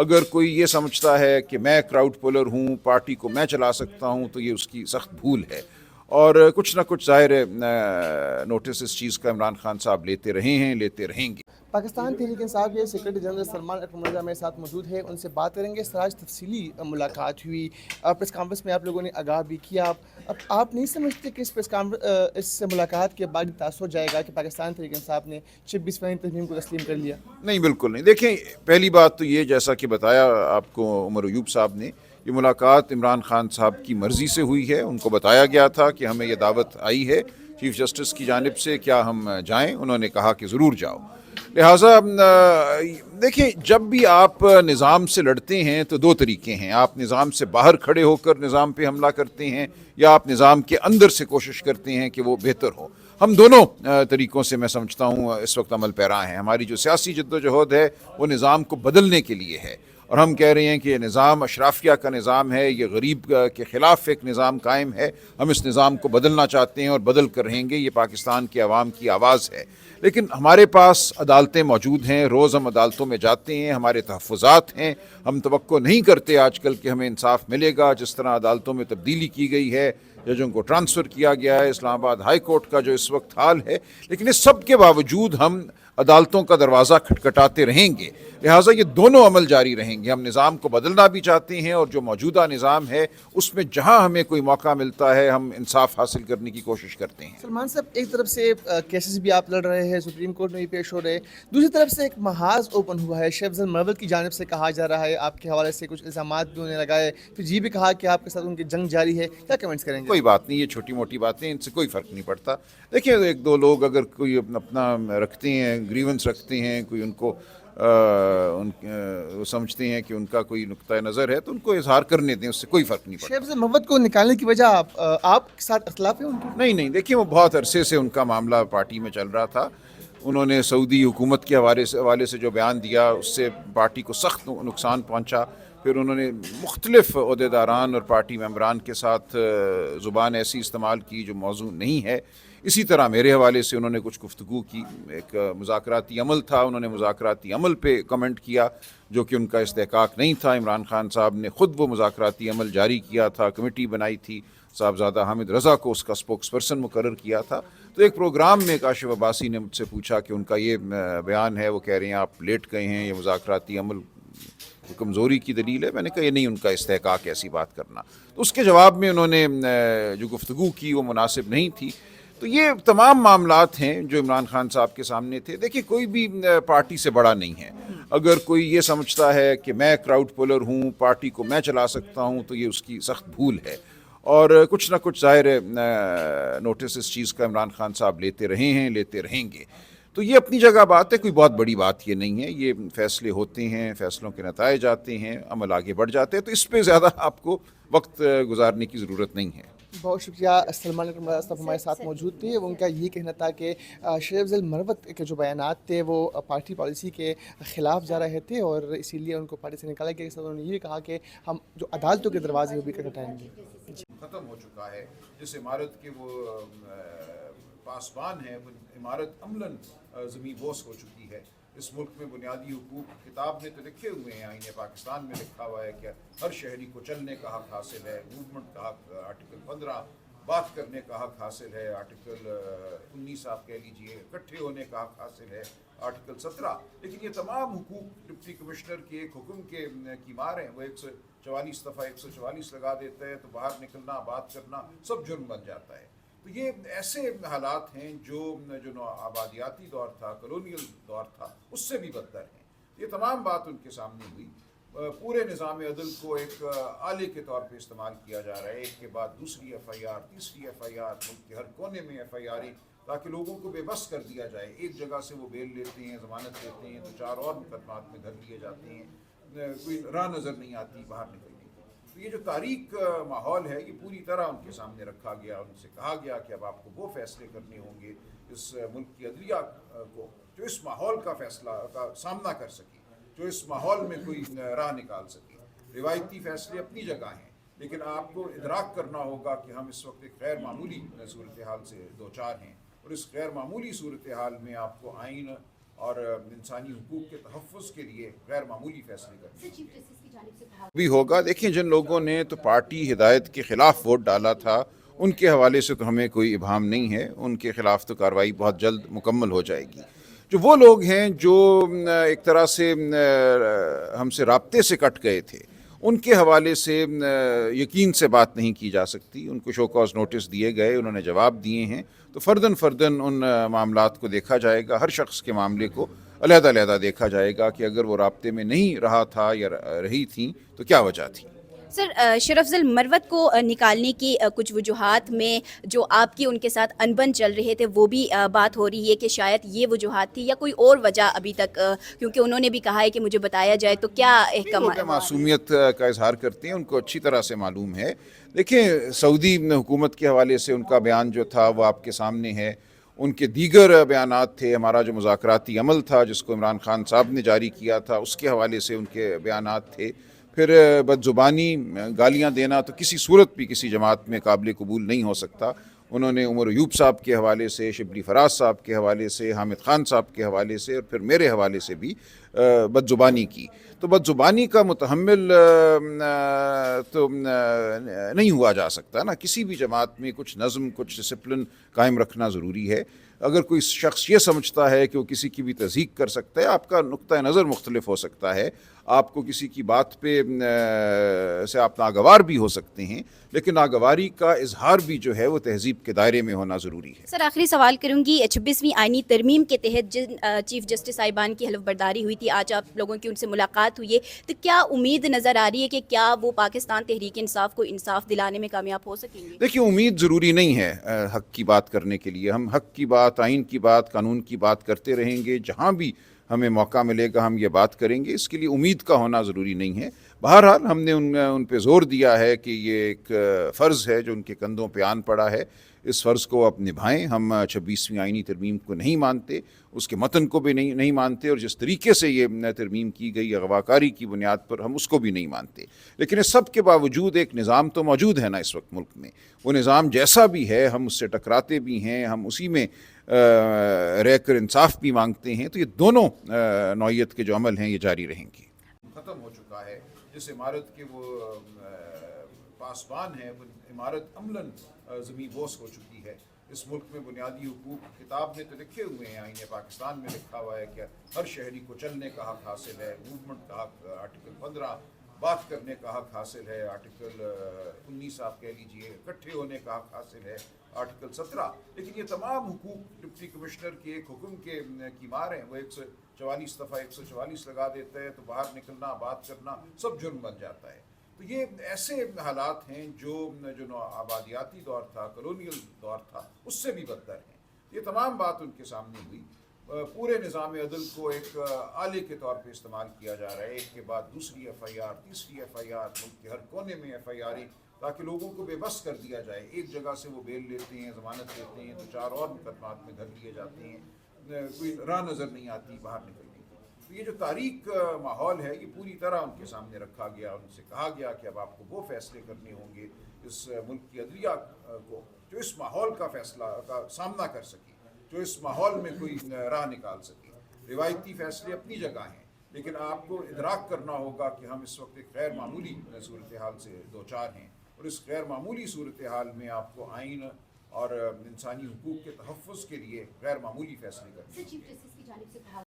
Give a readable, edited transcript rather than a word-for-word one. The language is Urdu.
اگر کوئی یہ سمجھتا ہے کہ میں کراؤڈ پولر ہوں، پارٹی کو میں چلا سکتا ہوں، تو یہ اس کی سخت بھول ہے۔ اور کچھ نہ کچھ ظاہر نوٹس اس چیز کا عمران خان صاحب لیتے رہے ہیں، لیتے رہیں گے۔ پاکستان تحریک انصاف کے سیکرٹری جنرل سلمان اکرم رضا میرے ساتھ موجود ہے، ان سے بات کریں گے۔ سراج تفصیلی ملاقات ہوئی، پریس کانفرنس میں آپ لوگوں نے آگاہ بھی کیا۔ اب آپ نہیں سمجھتے کہ اس ملاقات کے بعد تاثر جائے گا کہ پاکستان تحریک انصاف نے 26 فروری ترمیم کو تسلیم کر لیا؟ نہیں، بالکل نہیں۔ دیکھیں، پہلی بات تو یہ، جیسا کہ بتایا آپ کو عمر ایوب صاحب نے، یہ ملاقات عمران خان صاحب کی مرضی سے ہوئی ہے۔ ان کو بتایا گیا تھا کہ ہمیں یہ دعوت آئی ہے چیف جسٹس کی جانب سے، کیا ہم جائیں؟ انہوں نے کہا کہ ضرور جاؤ۔ لہٰذا دیکھیں، جب بھی آپ نظام سے لڑتے ہیں تو دو طریقے ہیں۔ آپ نظام سے باہر کھڑے ہو کر نظام پہ حملہ کرتے ہیں، یا آپ نظام کے اندر سے کوشش کرتے ہیں کہ وہ بہتر ہو۔ ہم دونوں طریقوں سے میں سمجھتا ہوں اس وقت عمل پیرا ہیں۔ ہماری جو سیاسی جدوجہد ہے وہ نظام کو بدلنے کے لیے ہے، اور ہم کہہ رہے ہیں کہ یہ نظام اشرافیہ کا نظام ہے، یہ غریب کے خلاف ایک نظام قائم ہے۔ ہم اس نظام کو بدلنا چاہتے ہیں اور بدل کر رہیں گے۔ یہ پاکستان کے عوام کی آواز ہے۔ لیکن ہمارے پاس عدالتیں موجود ہیں، روز ہم عدالتوں میں جاتے ہیں، ہمارے تحفظات ہیں۔ ہم توقع نہیں کرتے آج کل کہ ہمیں انصاف ملے گا۔ جس طرح عدالتوں میں تبدیلی کی گئی ہے، ججوں کو ٹرانسفر کیا گیا ہے، اسلام آباد ہائی کورٹ کا جو اس وقت حال ہے، لیکن اس سب کے باوجود ہم عدالتوں کا دروازہ کھٹکھٹاتے رہیں گے۔ لہٰذا یہ دونوں عمل جاری رہیں گے۔ ہم نظام کو بدلنا بھی چاہتے ہیں، اور جو موجودہ نظام ہے اس میں جہاں ہمیں کوئی موقع ملتا ہے ہم انصاف حاصل کرنے کی کوشش کرتے ہیں۔ سلمان صاحب، ایک طرف سے کیسز بھی آپ لڑ رہے ہیں، سپریم کورٹ میں بھی پیش ہو رہے ہیں، دوسری طرف سے ایک محاذ اوپن ہوا ہے، شیخ افضل مروت کی جانب سے کہا جا رہا ہے، آپ کے حوالے سے کچھ الزامات بھی انہوں نے لگائے، پھر یہ بھی کہا کہ آپ کے ساتھ ان کی جنگ جاری ہے۔ کیا کمنٹس کریں گے؟ کوئی بات نہیں، یہ چھوٹی موٹی باتیں، ان سے کوئی فرق نہیں پڑتا۔ دیکھیں، ایک دو لوگ اگر کوئی اپنا رکھتے ہیں، گریونس رکھتے ہیں، کوئی ان کو سمجھتے ہیں کہ ان کا کوئی نقطۂ نظر ہے، تو ان کو اظہار کرنے دیں، اس سے کوئی فرق نہیں پڑتا۔ شیخ افضل مروت کو نکالنے کی وجہ آپ کے ساتھ اختلاف ہے ان کی؟ نہیں، دیکھیں، وہ بہت عرصے سے ان کا معاملہ پارٹی میں چل رہا تھا۔ انہوں نے سعودی حکومت کے حوالے سے جو بیان دیا، اس سے پارٹی کو سخت نقصان پہنچا۔ پھر انہوں نے مختلف عہدیداران اور پارٹی ممبران کے ساتھ زبان ایسی استعمال کی جو موضوع نہیں ہے۔ اسی طرح میرے حوالے سے انہوں نے کچھ گفتگو کی، ایک مذاکراتی عمل تھا، انہوں نے مذاکراتی عمل پہ کمنٹ کیا جو کہ ان کا استحقاق نہیں تھا۔ عمران خان صاحب نے خود وہ مذاکراتی عمل جاری کیا تھا، کمیٹی بنائی تھی، صاحبزادہ حامد رضا کو اس کا سپوکس پرسن مقرر کیا تھا۔ تو ایک پروگرام میں کاشف عباسی نے مجھ سے پوچھا کہ ان کا یہ بیان ہے، وہ کہہ رہے ہیں آپ لیٹ گئے ہیں، یہ مذاکراتی عمل کمزوری کی دلیل ہے۔ میں نے کہا یہ نہیں ان کا استحقاق ایسی بات کرنا۔ تو اس کے جواب میں انہوں نے جو گفتگو کی وہ مناسب نہیں تھی۔ تو یہ تمام معاملات ہیں جو عمران خان صاحب کے سامنے تھے۔ دیکھیں، کوئی بھی پارٹی سے بڑا نہیں ہے۔ اگر کوئی یہ سمجھتا ہے کہ میں کراؤڈ پولر ہوں، پارٹی کو میں چلا سکتا ہوں، تو یہ اس کی سخت بھول ہے۔ اور کچھ نہ کچھ ظاہر نوٹس اس چیز کا عمران خان صاحب لیتے رہے ہیں، لیتے رہیں گے۔ تو یہ اپنی جگہ بات ہے، کوئی بہت بڑی بات یہ نہیں ہے۔ یہ فیصلے ہوتے ہیں، فیصلوں کے نتائج آتے ہیں، عمل آگے بڑھ جاتے ہیں، تو اس پہ زیادہ آپ کو وقت گزارنے کی ضرورت نہیں ہے۔ بہت شکریہ۔ سلمان اکرم رضا صاحب ہمارے ساتھ موجود تھے۔ ان کا یہ کہنا تھا کہ شیخ افضل مروت کے جو بیانات تھے وہ پارٹی پالیسی کے خلاف جا رہے تھے، اور اسی لیے ان کو پارٹی سے نکالا گیا۔ انہوں نے یہ کہا کہ ہم جو عدالتوں کے دروازے وہ بھی کھٹکھٹائیں گے۔ ختم ہو چکا ہے۔ جس عمارت کے وہ پاسبان ہے، وہ عمارت عملاً زمین بوس ہو چکی ہے۔ اس ملک میں بنیادی حقوق کتاب میں تو لکھے ہوئے ہیں، آئین پاکستان میں لکھا ہوا ہے کہ ہر شہری کو چلنے کا حق حاصل ہے، موومنٹ کا حق آرٹیکل 15، بات کرنے کا حق حاصل ہے آرٹیکل 19، آپ کہہ لیجئے اکٹھے ہونے کا حق حاصل ہے آرٹیکل 17۔ لیکن یہ تمام حقوق ڈپٹی کمشنر کے ایک حکم کی مار ہیں۔ وہ 144 دفعہ 144 لگا دیتا ہے تو باہر نکلنا، بات کرنا سب جرم بن جاتا ہے۔ تو یہ ایسے حالات ہیں جو آبادیاتی دور تھا، کلونیل دور تھا، اس سے بھی بدتر ہیں۔ یہ تمام بات ان کے سامنے ہوئی۔ پورے نظام عدل کو ایک آلے کے طور پہ استعمال کیا جا رہا ہے، ایک کے بعد دوسری ایف آئی آر، تیسری ایف آئی آر، ملک کے ہر کونے میں ایف آئی آریں، تاکہ لوگوں کو بے بس کر دیا جائے۔ ایک جگہ سے وہ بیل لیتے ہیں، ضمانت دیتے ہیں، تو 4 اور مقدمات میں دھر لیے جاتے ہیں، کوئی راہ نظر نہیں آتی باہر نکلنے کی۔ تو یہ جو تاریک ماحول ہے، یہ پوری طرح ان کے سامنے رکھا گیا، ان سے کہا گیا کہ اب آپ کو وہ فیصلے کرنے ہوں گے اس ملک کی عدلیہ کو جو اس ماحول کا فیصلہ کا سامنا کر سکے، جو اس ماحول میں کوئی راہ نکال سکے۔ روایتی فیصلے اپنی جگہ ہیں، لیکن آپ کو ادراک کرنا ہوگا کہ ہم اس وقت ایک غیر معمولی صورتحال سے دوچار ہیں، اور اس غیر معمولی صورتحال میں آپ کو آئین اور انسانی حقوق کے تحفظ کے لیے غیر معمولی فیصلے کرنے چیف جسٹس کی جانب سے کہا بھی ہوگا۔ دیکھیں جن لوگوں نے تو پارٹی ہدایت کے خلاف ووٹ ڈالا تھا ان کے حوالے سے تو ہمیں کوئی ابہام نہیں ہے، ان کے خلاف تو کارروائی بہت جلد مکمل ہو جائے گی۔ جو وہ لوگ ہیں جو ایک طرح سے ہم سے رابطے سے کٹ گئے تھے، ان کے حوالے سے یقین سے بات نہیں کی جا سکتی۔ ان کو شو کاز نوٹس دیے گئے، انہوں نے جواب دیے ہیں، تو فرداً ان معاملات کو دیکھا جائے گا۔ ہر شخص کے معاملے کو علیحدہ علیحدہ دیکھا جائے گا کہ اگر وہ رابطے میں نہیں رہا تھا یا رہی تھیں تو کیا وجہ تھی۔ سر، شرفضل مروت کو نکالنے کی کچھ وجوہات میں جو آپ کی ان کے ساتھ انبن چل رہے تھے وہ بھی بات ہو رہی ہے کہ شاید یہ وجوہات تھی یا کوئی اور وجہ ابھی تک، کیونکہ انہوں نے بھی کہا ہے کہ مجھے بتایا جائے، تو کیا وہ معصومیت کا اظہار کرتے ہیں، ان کو اچھی طرح سے معلوم ہے۔ دیکھیں سعودی حکومت کے حوالے سے ان کا بیان جو تھا وہ آپ کے سامنے ہے، ان کے دیگر بیانات تھے، ہمارا جو مذاکراتی عمل تھا جس کو عمران خان صاحب نے جاری کیا تھا اس کے حوالے سے ان کے بیانات تھے۔ پھر بد زبانی گالیاں دینا تو کسی صورت بھی کسی جماعت میں قابل قبول نہیں ہو سکتا۔ انہوں نے عمر ایوب صاحب کے حوالے سے، شبلی فراز صاحب کے حوالے سے، حامد خان صاحب کے حوالے سے اور پھر میرے حوالے سے بھی بد زبانی کی۔ تو بد زبانی کا متحمل تو نہیں ہوا جا سکتا نا، کسی بھی جماعت میں کچھ نظم، کچھ ڈسپلن قائم رکھنا ضروری ہے۔ اگر کوئی شخص یہ سمجھتا ہے کہ وہ کسی کی بھی تصدیق کر سکتا ہے، آپ کا نقطہ نظر مختلف ہو سکتا ہے، آپ کو کسی کی بات پہ سے آپ ناگوار بھی ہو سکتے ہیں، لیکن ناگواری کا اظہار بھی جو ہے وہ تہذیب کے دائرے میں ہونا ضروری ہے۔ سر، آخری سوال کروں گی، 26ویں آئینی ترمیم کے تحت جن چیف جسٹس صاحبان کی حلف برداری ہوئی تھی، آج آپ لوگوں کی ان سے ملاقات ہوئی ہے، تو کیا امید نظر آ رہی ہے کہ کیا وہ پاکستان تحریک انصاف کو انصاف دلانے میں کامیاب ہو سکیں گے؟ دیکھیے امید ضروری نہیں ہے حق کی بات کرنے کے لیے۔ ہم حق کی بات، آئین کی بات، قانون کی بات کرتے رہیں گے، جہاں بھی ہمیں موقع ملے گا ہم یہ بات کریں گے، اس کے لیے امید کا ہونا ضروری نہیں ہے۔ بہرحال ہم نے ان پہ زور دیا ہے کہ یہ ایک فرض ہے جو ان کے کندھوں پہ آن پڑا ہے، اس فرض کو اب نبھائیں۔ ہم 26ویں آئینی ترمیم کو نہیں مانتے، اس کے متن کو بھی نہیں مانتے، اور جس طریقے سے یہ ترمیم کی گئی اغواکاری کی بنیاد پر ہم اس کو بھی نہیں مانتے، لیکن اس سب کے باوجود ایک نظام تو موجود ہے نا اس وقت ملک میں۔ وہ نظام جیسا بھی ہے ہم اس سے ٹکراتے بھی ہیں، ہم اسی میں رہ کر انصاف بھی مانگتے ہیں، تو یہ دونوں نوعیت کے جو عمل ہیں یہ جاری رہیں گے۔ ختم ہو چکا ہے، جس عمارت کے وہ پاسبان ہیں، وہ عمارت عملاً زمین بوس ہو چکی ہے۔ اس ملک میں بنیادی حقوق کتاب میں تو لکھے ہوئے ہیں، آئین پاکستان میں لکھا ہوا ہے کہ ہر شہری کو چلنے کا حق حاصل ہے، موومنٹ کا حق آرٹیکل 15، بات کرنے کا حق حاصل ہے آرٹیکل 19 آپ کہہ لیجئے، اکٹھے ہونے کا حق حاصل ہے آرٹیکل 17، لیکن یہ تمام حقوق ڈپٹی کمشنر کے ایک حکم کی مار ہیں۔ وہ 144 دفعہ 144 لگا دیتا ہے تو باہر نکلنا، بات کرنا سب جرم بن جاتا ہے۔ تو یہ ایسے حالات ہیں جو آبادیاتی دور تھا، کلونیل دور تھا، اس سے بھی بدتر ہیں۔ یہ تمام بات ان کے سامنے ہوئی۔ پورے نظام عدل کو ایک آلے کے طور پہ استعمال کیا جا رہا ہے، ایک کے بعد دوسری ایف آئی آر، تیسری ایف آئی آر، ملک کے ہر کونے میں ایف آئی آریں، تاکہ لوگوں کو بے بس کر دیا جائے۔ ایک جگہ سے وہ بیل لیتے ہیں، ضمانت لیتے ہیں، 2-4 اور مقدمات میں دھر لیے جاتے ہیں، کوئی راہ نظر نہیں آتی باہر نکلنے کی۔ تو یہ جو تاریک ماحول ہے یہ پوری طرح ان کے سامنے رکھا گیا، ان سے کہا گیا کہ اب آپ کو وہ فیصلے کرنے ہوں گے اس ملک کی عدلیہ کو جو اس ماحول کا فیصلہ کا سامنا کر سکے، جو اس ماحول میں کوئی راہ نکال سکے۔ روایتی فیصلے اپنی جگہ ہیں، لیکن آپ کو ادراک کرنا ہوگا کہ ہم اس وقت ایک غیر معمولی صورتحال سے دوچار ہیں، اور اس غیر معمولی صورتحال میں آپ کو آئین اور انسانی حقوق کے تحفظ کے لیے غیر معمولی فیصلے کرنے ہیں۔ چیف جسٹس کی جانب سے کہا